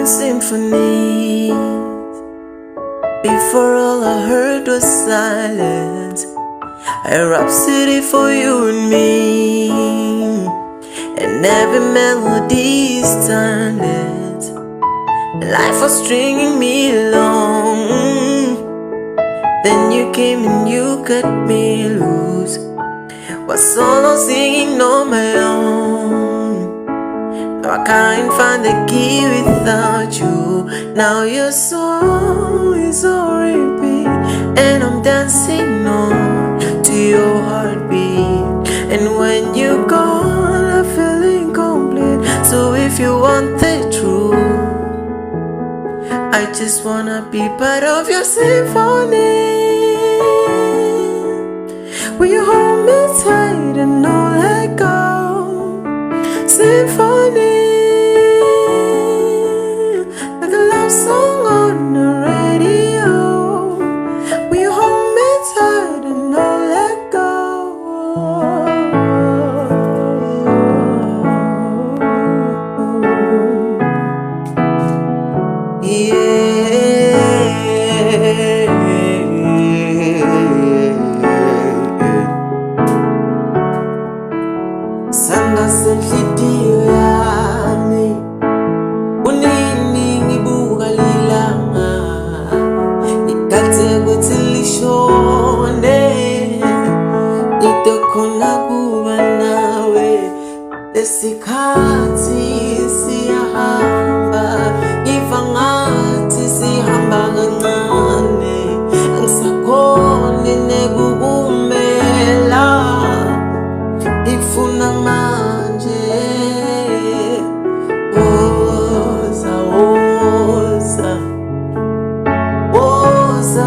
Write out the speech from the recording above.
Symphony. Before all I heard was silence, a rhapsody for you and me, and every melody is timeless. Life was stringing me along. Then you came and you cut me loose. Was solo singing on my own. Now I can't find the key without you. Now your song is on repeat, and I'm dancing on to your heartbeat. And when you're gone, I feel incomplete. So if you want the truth, I just wanna be part of your symphony. Will you hold me tight and not let go? Symphony, like a love song on the radio. Will you hold me tight and not let go? Sanga senhlitiyo yami, unini ngibuka lilanga, ngikhathe kuthi lishone, ngitokhona kuba nawe. Lesikhathi siyahamba, ngiva ngathi sihamba kancane, angisakhoni nekukumela. Ifuna manje, woza, woza, woza.